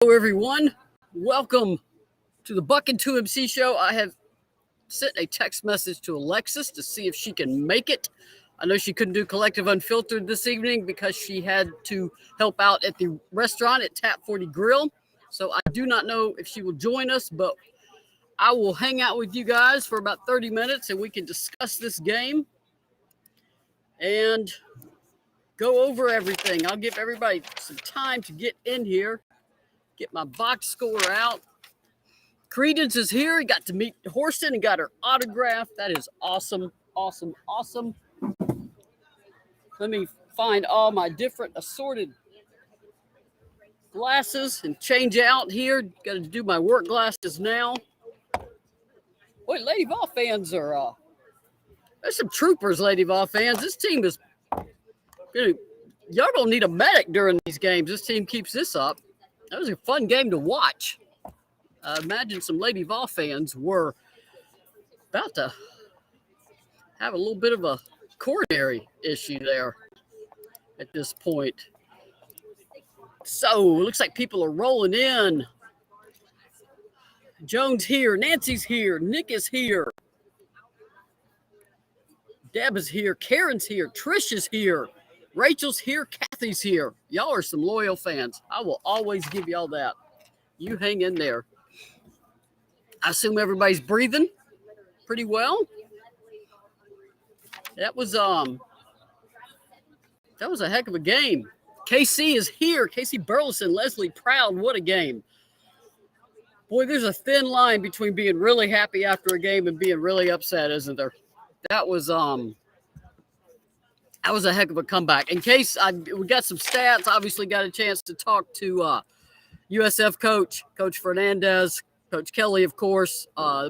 Hello, everyone. Welcome to the Buck and 2MC show. I have sent a text message to Alexis to see if she can make it. I know she couldn't do Collective Unfiltered this evening because she had to help out at the restaurant at Tap 40 Grill. So I do not know if she will join us, but I will hang out with you guys for about 30 minutes and we can discuss this game and go over everything. I'll give everybody some time to get in here. Get my box score out. Credence is here. He got to meet Horston and got her autograph. That is awesome, awesome, awesome. Let me find all my different assorted glasses and change out here. Got to do my work glasses now. Boy, Lady Vol fans are, there's some troopers, Lady Vol fans. This team is, y'all don't need a medic during these games. This team keeps this up. That was a fun game to watch. I imagine some Lady Vol fans were about to have a little bit of a coronary issue there at this point. So, it looks like people are rolling in. Joan's here. Nancy's here. Nick is here. Deb is here. Karen's here. Trish is here. Rachel's here. Kathy's here. Y'all are some loyal fans. I will always give y'all that. You hang in there. I assume everybody's breathing pretty well. That was a heck of a game. KC is here. KC Burleson, Leslie Proud. What a game. Boy, there's a thin line between being really happy after a game and being really upset, isn't there? That was a heck of a comeback. In case we got some stats, obviously got a chance to talk to USF coach Fernandez, Coach Kelly, of course,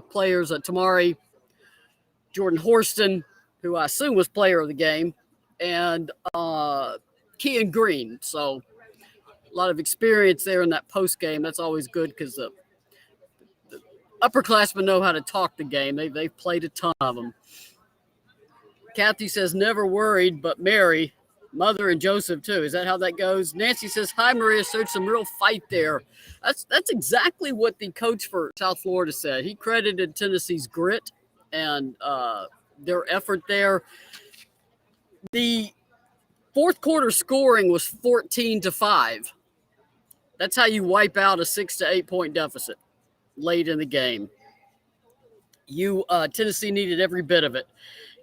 players Tamari, Jordan Horston, who I assume was player of the game, and Kean Green. So a lot of experience there in that post game. That's always good because the upperclassmen know how to talk the game. They've played a ton of them. Kathy says, never worried, but Mary, Mother, and Joseph, too. Is that how that goes? Nancy says, hi, Maria. Showed some real fight there. That's exactly what the coach for South Florida said. He credited Tennessee's grit and their effort there. The fourth quarter scoring was 14-5. That's how you wipe out a 6 to 8 point deficit late in the game. Tennessee needed every bit of it.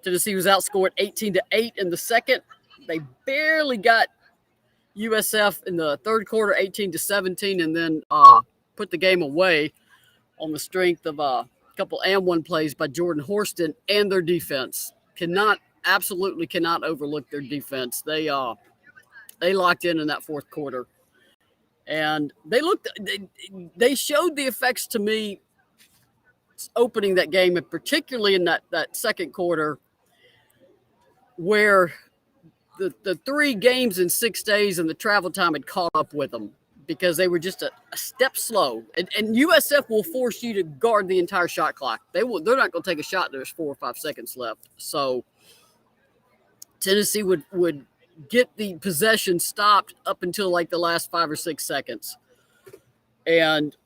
Tennessee was outscored 18-8 in the second. They barely got USF in the third quarter, 18-17, and then put the game away on the strength of a couple and one plays by Jordan Horston and their defense. Absolutely cannot overlook their defense. They locked in that fourth quarter, and they showed the effects to me opening that game, and particularly in that second quarter, where the 3 games in 6 days and the travel time had caught up with them because they were just a step slow. And USF will force you to guard the entire shot clock. They're not going to take a shot. There's 4 or 5 seconds left. So Tennessee would get the possession stopped up until like the last 5 or 6 seconds. And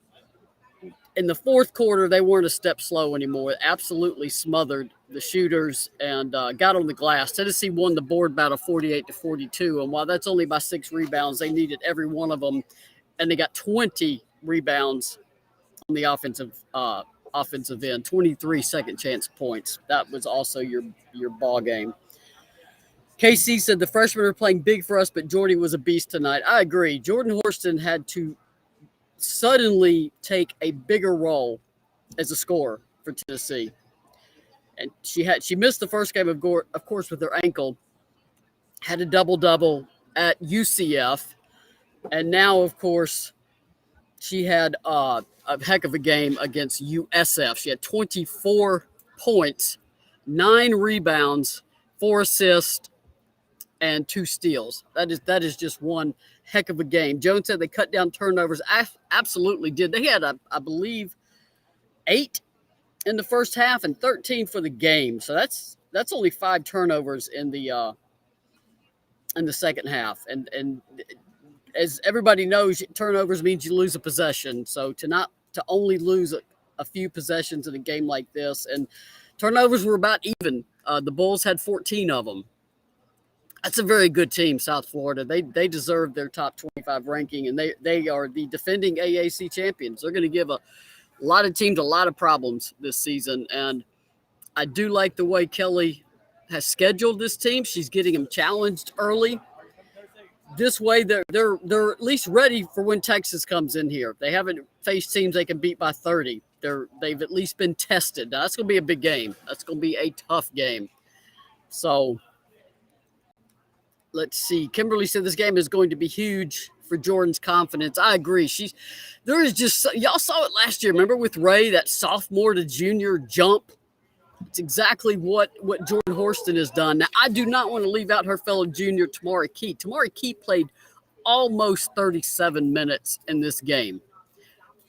in the fourth quarter, they weren't a step slow anymore. Absolutely smothered the shooters and got on the glass. Tennessee won the board battle 48-42. And while that's only by 6 rebounds, they needed every one of them. And they got 20 rebounds on the offensive end, 23 second chance points. That was also your ball game. KC said the freshmen are playing big for us, but Jordy was a beast tonight. I agree. Jordan Horston had to suddenly take a bigger role as a scorer for Tennessee. And she missed the first game, of course, with her ankle, had a double-double at UCF, and now, of course, she had a heck of a game against USF. She had 24 points, 9 rebounds, 4 assists, and 2 steals. That is just one heck of a game. Jones said they cut down turnovers. I absolutely did. They had, I believe, 8 in the first half and 13 for the game. So that's only 5 turnovers in the second half. And as everybody knows, turnovers means you lose a possession. So to only lose a few possessions in a game like this, and turnovers were about even. The Bulls had 14 of them. That's a very good team, South Florida. They deserve their top 25 ranking, and they are the defending AAC champions. They're going to give a lot of teams a lot of problems this season, and I do like the way Kelly has scheduled this team. She's getting them challenged early. This way, they're at least ready for when Texas comes in here. They haven't faced teams they can beat by 30. They've at least been tested. Now, that's going to be a big game. That's going to be a tough game. So let's see. Kimberly said this game is going to be huge for Jordan's confidence. I agree. There is just, y'all saw it last year. Remember with Ray, that sophomore to junior jump? It's exactly what Jordan Horston has done. Now, I do not want to leave out her fellow junior, Tamari Key. Tamari Key played almost 37 minutes in this game.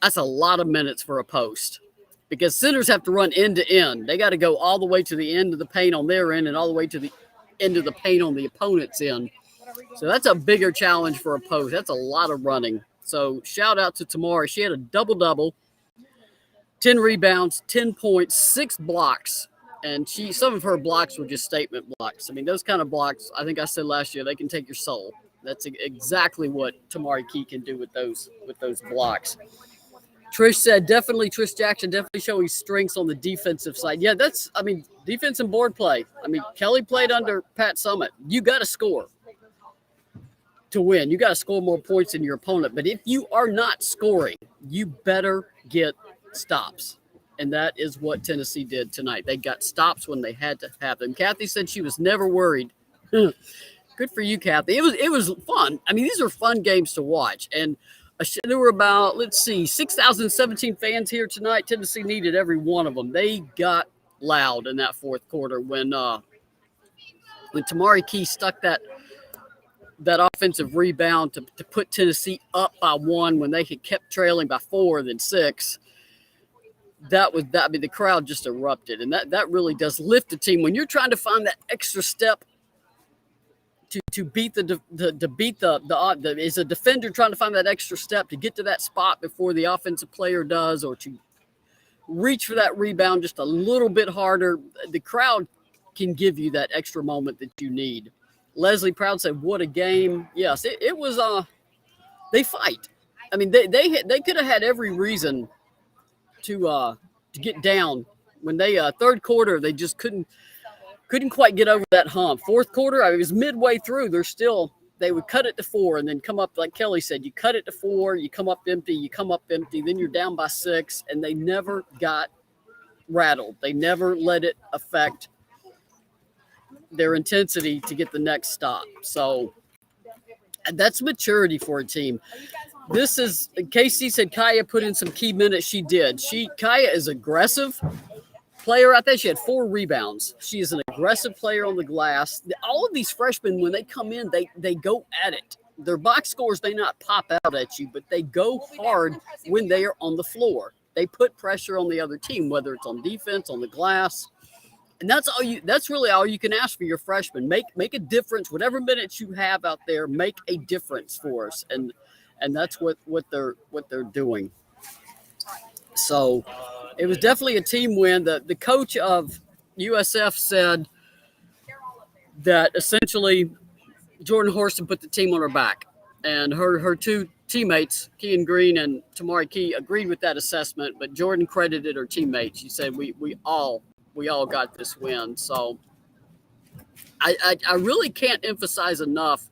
That's a lot of minutes for a post because centers have to run end to end. They got to go all the way to the end of the paint on their end and all the way to the end of the paint on the opponent's end. So that's a bigger challenge for a post. That's a lot of running. So shout out to Tamari. She had a double-double. 10 rebounds, 10 points, 6 blocks, and some of her blocks were just statement blocks. I mean, those kind of blocks, I think I said last year, they can take your soul. That's exactly what Tamari Key can do with those blocks. Trish said, Trish Jackson definitely showing strengths on the defensive side. Yeah, defense and board play. I mean, Kelly played under Pat Summitt. You got to score to win. You got to score more points than your opponent. But if you are not scoring, you better get stops, and that is what Tennessee did tonight. They got stops when they had to have them. Kathy said she was never worried. Good for you, Kathy. It was fun. I mean, these are fun games to watch, and there were about 6,017 fans here tonight. Tennessee needed every one of them. They got loud in that fourth quarter when Tamari Key stuck that offensive rebound to put Tennessee up by 1 when they had kept trailing by 4, then 6. The crowd just erupted, and that really does lift a team when you're trying to find that extra step to beat is a defender trying to find that extra step to get to that spot before the offensive player does, or to reach for that rebound just a little bit harder. The crowd can give you that extra moment that you need. Leslie Proud said, "What a game!" Yes, it was. They fight. I mean, they could have had every reason to get down when they third quarter. They just couldn't quite get over that hump. Fourth quarter, it was midway through. They would cut it to 4 and then come up, like Kelly said, you cut it to 4, you come up empty, then you're down by 6, and they never got rattled. They never let it affect their intensity to get the next stop. So that's maturity for a team. This is, Casey said Kaya put in some key minutes. She did. Kaya is aggressive player out there. She had 4 rebounds. She is an aggressive player on the glass. All of these freshmen, when they come in, they go at it. Their box scores may not pop out at you, but they go hard when they are on the floor. They put pressure on the other team, whether it's on defense, on the glass. And that's really all you can ask for your freshmen. Make a difference. Whatever minutes you have out there, make a difference for us. And that's what they're doing. So it was definitely a team win. The coach of USF said that essentially Jordan Horston put the team on her back, and her 2 teammates, Kean Green and Tamari Key, agreed with that assessment. But Jordan credited her teammates. She said we all got this win. So I really can't emphasize enough.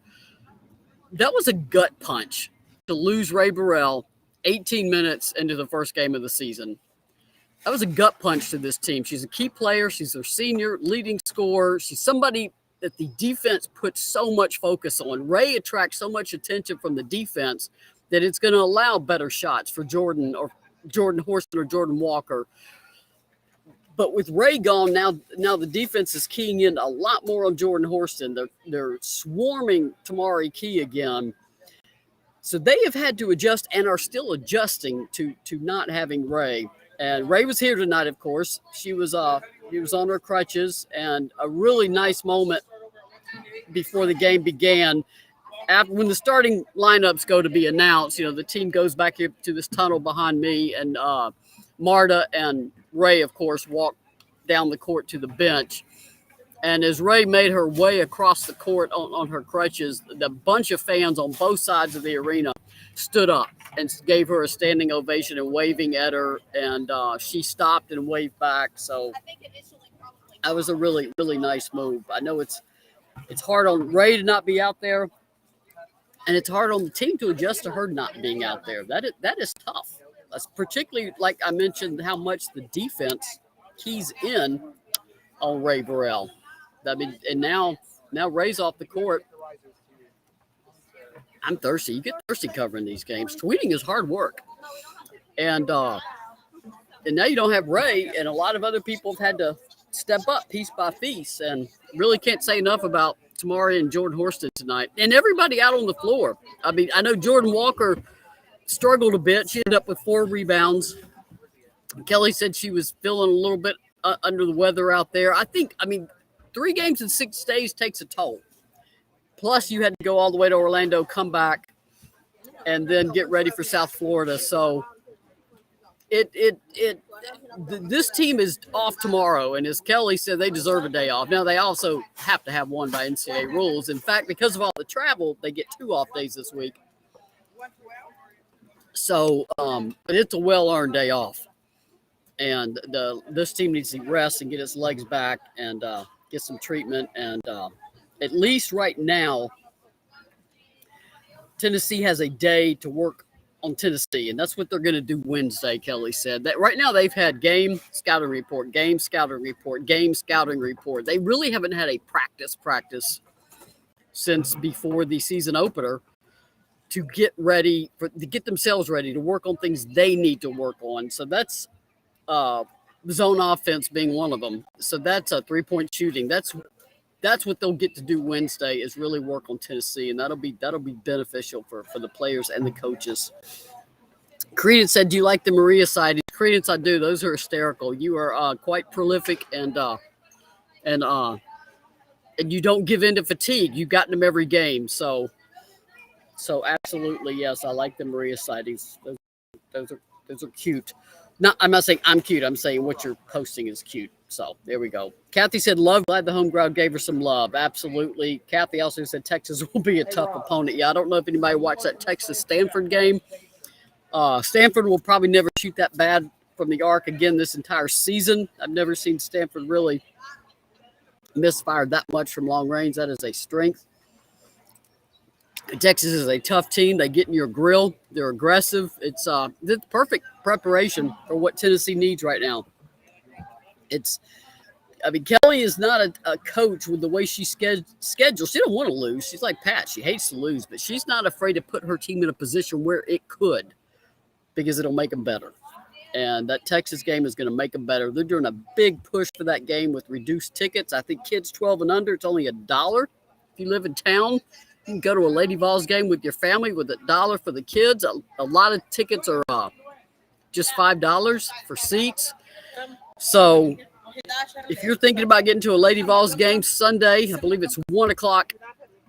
That was a gut punch to lose Ray Burrell 18 minutes into the first game of the season. That was a gut punch to this team. She's a key player. She's their senior leading scorer. She's somebody that the defense puts so much focus on. Ray attracts so much attention from the defense that it's going to allow better shots for Jordan Horston or Jordan Walker. But with Ray gone, now the defense is keying in a lot more on Jordan Horston. They're swarming Tamari Key again. So they have had to adjust and are still adjusting to not having Ray. And Ray was here tonight, of course. He was on her crutches, and a really nice moment before the game began. when the starting lineups go to be announced, the team goes back here to this tunnel behind me, and Marta and Ray, of course, walk down the court to the bench. And as Ray made her way across the court on her crutches, the bunch of fans on both sides of the arena stood up and gave her a standing ovation and waving at her. And she stopped and waved back. So that was a really, really nice move. I know it's hard on Ray to not be out there, and it's hard on the team to adjust to her not being out there. That is tough. That's particularly, like I mentioned, how much the defense keys in on Ray Burrell. I mean, and now Ray's off the court. I'm thirsty. You get thirsty covering these games. Tweeting is hard work. And now you don't have Ray, and a lot of other people have had to step up piece by piece, and really can't say enough about Tamari and Jordan Horston tonight. And everybody out on the floor. I mean, I know Jordan Walker struggled a bit. She ended up with 4 rebounds. Kelly said she was feeling a little bit under the weather out there. I mean, 3 games in 6 days takes a toll. Plus, you had to go all the way to Orlando, come back, and then get ready for South Florida. So this team is off tomorrow, and as Kelly said, they deserve a day off. Now, they also have to have one by NCAA rules. In fact, because of all the travel, they get 2 off days this week. So, but it's a well-earned day off. And this team needs to rest and get its legs back and get some treatment. And at least right now, Tennessee has a day to work on Tennessee, and that's what they're going to do Wednesday, Kelly said. That right now they've had game, scouting report, game, scouting report, game, scouting report. They really haven't had a practice since before the season opener to get ready, to get themselves ready to work on things they need to work on. So that's zone offense being one of them. So that's a 3-point shooting. That's what they'll get to do Wednesday, is really work on Tennessee, and that'll be beneficial for the players and the coaches. Credence said, "Do you like the Maria sightings?" Credence, I do. Those are hysterical. You are quite prolific, and you don't give in to fatigue. You've gotten them every game, so absolutely yes. I like the Maria sightings. Those are cute. I'm not saying I'm cute. I'm saying what you're posting is cute. So there we go. Kathy said, glad the home crowd gave her some love. Absolutely. Kathy also said Texas will be a tough opponent. Yeah, I don't know if anybody watched that Texas-Stanford game. Stanford will probably never shoot that bad from the arc again this entire season. I've never seen Stanford really misfire that much from long range. That is a strength. Texas is a tough team. They get in your grill. They're aggressive. It's perfect preparation for what Tennessee needs right now. Kelly is not a coach with the way she schedules. She don't want to lose. She's like Pat. She hates to lose, but she's not afraid to put her team in a position where it could, because it'll make them better. And that Texas game is going to make them better. They're doing a big push for that game with reduced tickets. I think kids 12 and under, it's only $1. If you live in town, you can go to a Lady Vols game with your family with $1 for the kids. A lot of tickets are just $5 for seats. So if you're thinking about getting to a Lady Vols game Sunday, I believe it's 1 o'clock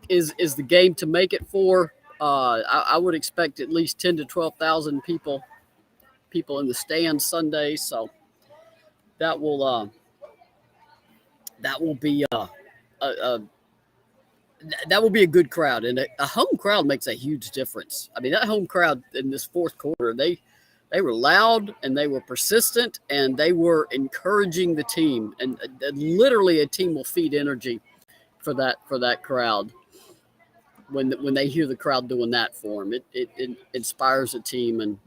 is the game to make it for. I would expect at least 10 to 12,000 people in the stands Sunday. So that will be a good crowd, and a home crowd makes a huge difference. I mean, that home crowd in this fourth quarter, they were loud and they were persistent and they were encouraging the team. And literally, a team will feed energy for that crowd when they hear the crowd doing that for them. It inspires a team and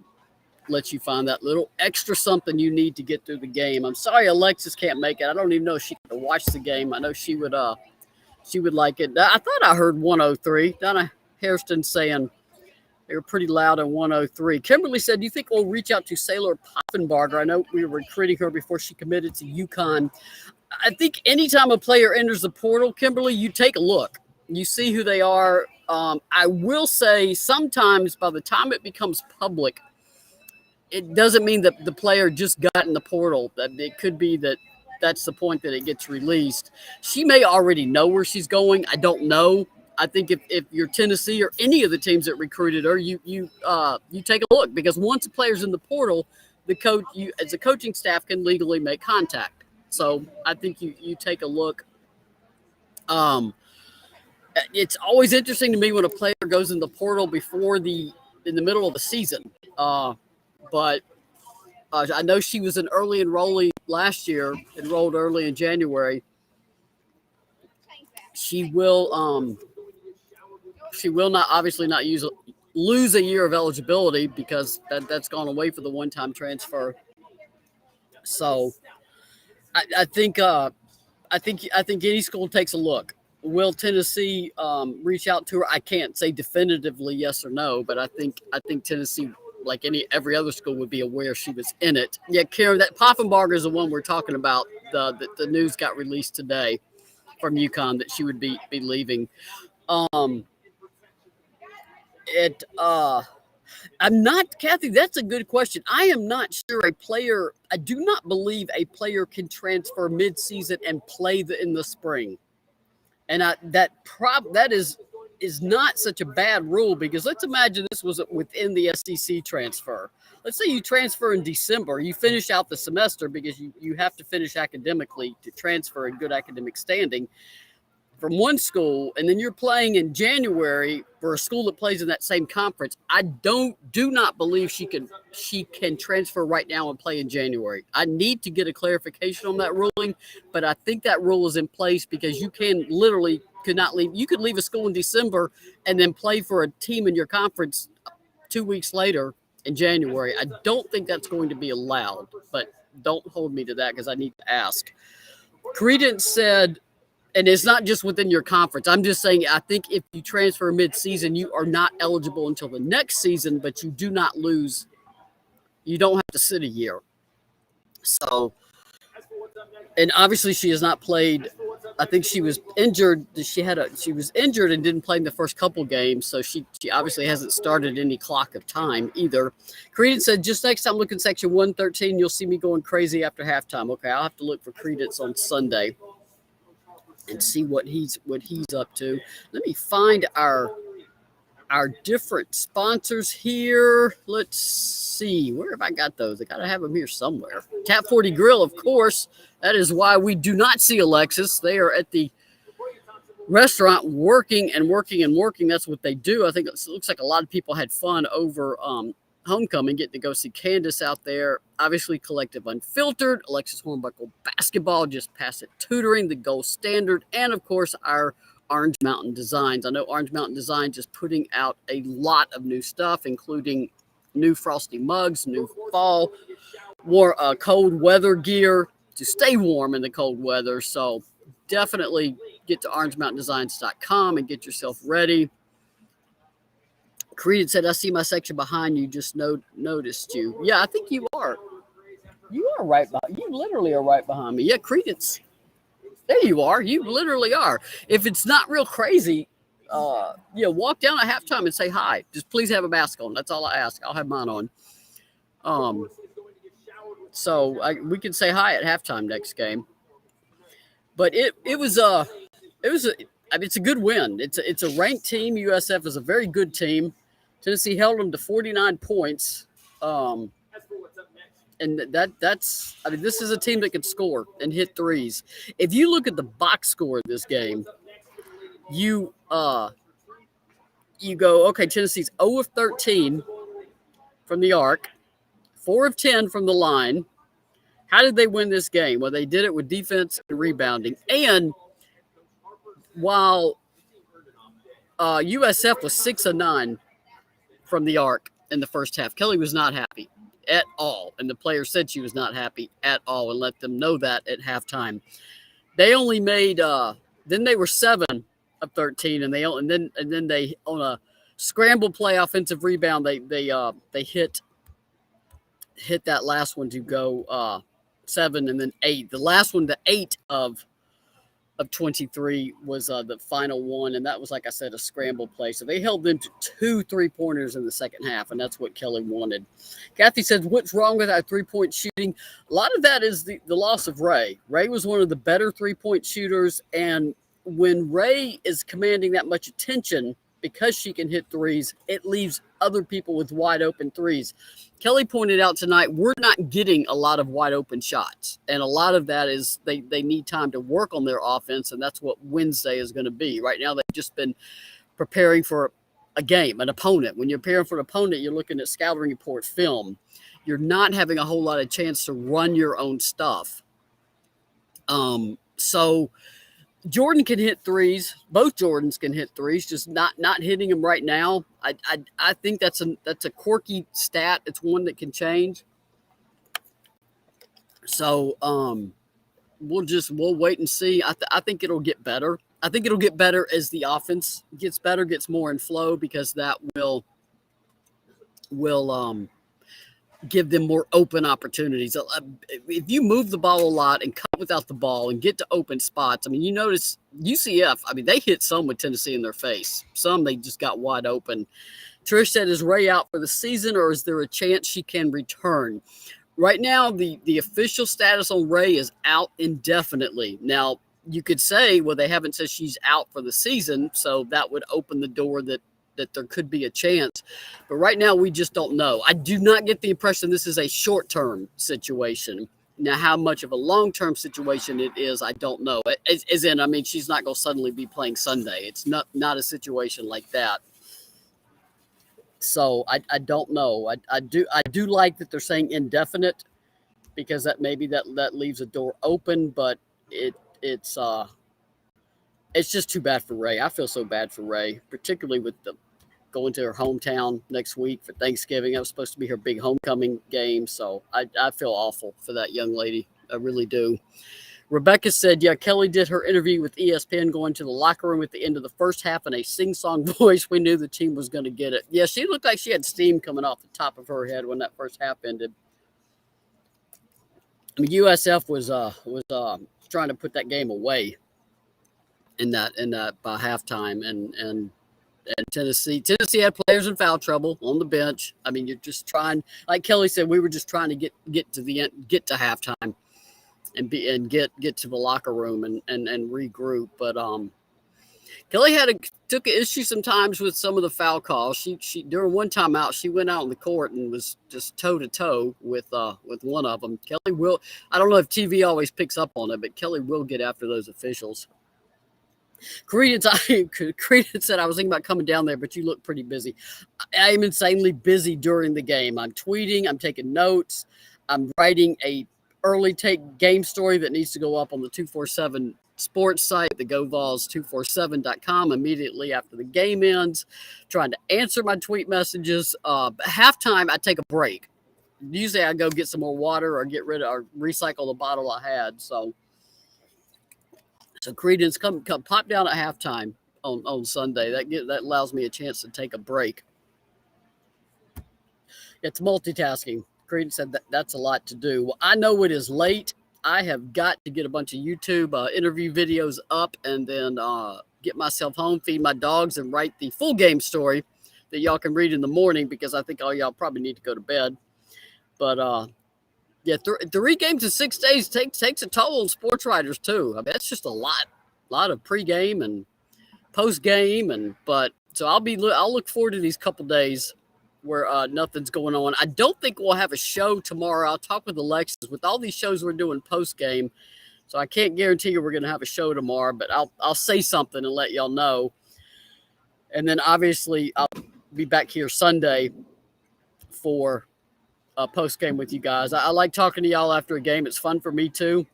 lets you find that little extra something you need to get through the game. I'm sorry Alexis can't make it. I don't even know if she could watch the game. I know she would like it. I thought I heard 103. Donna Hairston saying they were pretty loud at 103. Kimberly said, "Do you think we'll reach out to Sailor Poffenbarger? I know we were recruiting her before she committed to UConn." I think anytime a player enters the portal, Kimberly, you take a look. You see who they are. I will say sometimes by the time it becomes public, it doesn't mean that the player just got in the portal. That it could be that's the point that it gets released. She may already know where she's going. I don't know. I think if you're Tennessee or any of the teams that recruited her, you take a look, because once a player's in the portal, the coach, you as a coaching staff, can legally make contact. So I think you take a look. It's always interesting to me when a player goes in the portal in the middle of the season. But I know she was an early enrollee last year, enrolled early in January. She will not obviously not lose a year of eligibility, because that's gone away for the one-time transfer. So I think any school takes a look. Will Tennessee reach out to her? I can't say definitively yes or no, but I think Tennessee, like every other school, would be aware she was in it. Yeah, Karen, that Poffenbarger is the one we're talking about. The news got released today from UConn that she would be leaving. I'm not, Kathy, that's a good question. I am not sure I do not believe a player can transfer mid-season and play in the spring. And that is not such a bad rule, because let's imagine this was within the SEC transfer. Let's say you transfer in December, you finish out the semester, because you have to finish academically to transfer in good academic standing from one school, and then you're playing in January for a school that plays in that same conference. I do not believe she can transfer right now and play in January. I need to get a clarification on that ruling, but I think that rule is in place, because you could not leave. You could leave a school in December and then play for a team in your conference 2 weeks later in January. I don't think that's going to be allowed, but don't hold me to that, because I need to ask. Credence said, and it's not just within your conference. I'm just saying, I think if you transfer mid-season, you are not eligible until the next season, but you do not lose. You don't have to sit a year. So, and obviously she has not played. I think she was injured. She was injured and didn't play in the first couple games, so she obviously hasn't started any clock of time either. Credence said, just next time look in section 113, you'll see me going crazy after halftime. Okay, I'll have to look for Credence on Sunday and see what he's up to. Let me find our different sponsors here. Let's see. Where have I got those? I got to have them here somewhere. Tap 40 Grill, of course. That is why we do not see Alexis. They are at the restaurant working and working and working. That's what they do. I think it looks like a lot of people had fun over homecoming, getting to go see Candace out there. Obviously, Collective Unfiltered, Alexis Hornbuckle Basketball, Just Pass It Tutoring, the gold standard, and of course our Orange Mountain Designs. I know Orange Mountain Designs is putting out a lot of new stuff, including new frosty mugs, new fall, cold weather gear to stay warm in the cold weather. So definitely get to orangemountaindesigns.com and get yourself ready. Creed said, I see my section behind you, just noticed you. Yeah, I think you are. You are right behind. You literally are right behind me. Yeah, Credence. There you are. You literally are. If it's not real crazy, walk down at halftime and say hi. Just please have a mask on. That's all I ask. I'll have mine on. So we can say hi at halftime next game. But it's a good win. It's a ranked team. USF is a very good team. Tennessee held them to 49 points. And this is a team that can score and hit threes. If you look at the box score of this game, you go, okay, Tennessee's 0 of 13 from the arc, 4 of 10 from the line. How did they win this game? Well, they did it with defense and rebounding. And while USF was 6 of 9 from the arc in the first half, Kelly was not happy at all, and the player said she was not happy at all, and let them know that at halftime. They only made then they were 7 of 13, and then they on a scramble play offensive rebound they hit that last one to go 7 and then 8. The last one, the 8 of 23 was the final one, and that was, like I said, a scramble play. So they held them to 2 3-pointers in the second half, and that's what Kelly wanted. Kathy says, what's wrong with our 3-point shooting? A lot of that is the loss of Ray. Ray was one of the better 3-point shooters, and when Ray is commanding that much attention because she can hit threes, it leaves other people with wide open threes. Kelly pointed out tonight, we're not getting a lot of wide open shots. And a lot of that is they need time to work on their offense, and that's what Wednesday is going to be. Right now, they've just been preparing for a game, an opponent. When you're preparing for an opponent, you're looking at scouting report film. You're not having a whole lot of chance to run your own stuff. So Jordan can hit threes. Both Jordans can hit threes, just not hitting them right now. I think that's a quirky stat. It's one that can change. So we'll wait and see. I think it'll get better. I think it'll get better as the offense gets better, gets more in flow, because that will give them more open opportunities. If you move the ball a lot and cut without the ball and get to open spots, I mean, you notice UCF, I mean, they hit some with Tennessee in their face. Some they just got wide open. Trish said, is Ray out for the season, or is there a chance she can return? Right now, the official status on Ray is out indefinitely. Now, you could say, well, they haven't said she's out for the season, so that would open the door that there could be a chance. But right now, we just don't know. I do not get the impression this is a short-term situation. Now, how much of a long-term situation it is, I don't know. As in, I mean, she's not going to suddenly be playing Sunday. It's not a situation like that. So I don't know. I do like that they're saying indefinite, because that maybe that leaves a door open, but it's just too bad for Ray. I feel so bad for Ray, particularly with the going to her hometown next week for Thanksgiving. That was supposed to be her big homecoming game, so I feel awful for that young lady. I really do. Rebecca said, yeah, Kelly did her interview with ESPN going to the locker room at the end of the first half in a sing-song voice. We knew the team was going to get it. Yeah, she looked like she had steam coming off the top of her head when that first half ended. I mean, USF was trying to put that game away in that by halftime, and Tennessee had players in foul trouble on the bench. I mean, you're just trying, like Kelly said, we were just trying to get to the end, get to halftime, and get to the locker room and regroup. But Kelly took an issue sometimes with some of the foul calls. She during one timeout, she went out on the court and was just toe to toe with one of them. Kelly will. I don't know if TV always picks up on it, but Kelly will get after those officials. Credence said, I was thinking about coming down there, but you look pretty busy. I am insanely busy during the game. I'm tweeting, I'm taking notes, I'm writing a early take game story that needs to go up on the 247 sports site, the GoVols247.com, immediately after the game ends, trying to answer my tweet messages. Halftime, I take a break. Usually I go get some more water or get rid of or recycle the bottle I had. So Credence, come pop down at halftime on Sunday. That allows me a chance to take a break. It's multitasking. Credence said that's a lot to do. Well, I know it is late. I have got to get a bunch of YouTube interview videos up, and then get myself home, feed my dogs, and write the full game story that y'all can read in the morning, because I think all y'all probably need to go to bed. But yeah, 3 games in 6 days takes a toll on sports writers too. I mean, that's just a lot of pregame and postgame, so I'll look forward to these couple days where nothing's going on. I don't think we'll have a show tomorrow. I'll talk with Alexis with all these shows we're doing postgame, so I can't guarantee you we're going to have a show tomorrow, but I'll say something and let y'all know. And then obviously I'll be back here Sunday for post game with you guys. I like talking to y'all after a game. It's fun for me too.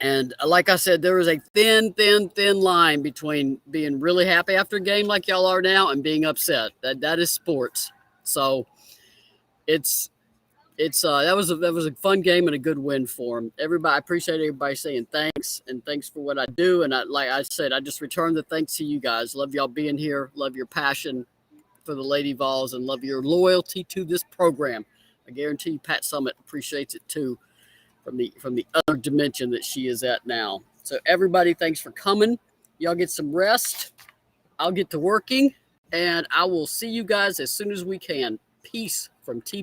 And like I said, there is a thin line between being really happy after a game like y'all are now and being upset. That is sports. So that was a fun game and a good win for them. I appreciate everybody saying thanks, and thanks for what I do. And like I said, I just return the thanks to you guys. Love y'all being here. Love your passion for the Lady Vols, and love your loyalty to this program. I guarantee you Pat Summitt appreciates it too, from the other dimension that she is at now. So everybody, thanks for coming. Y'all get some rest. I'll get to working, and I will see you guys as soon as we can. Peace from TV.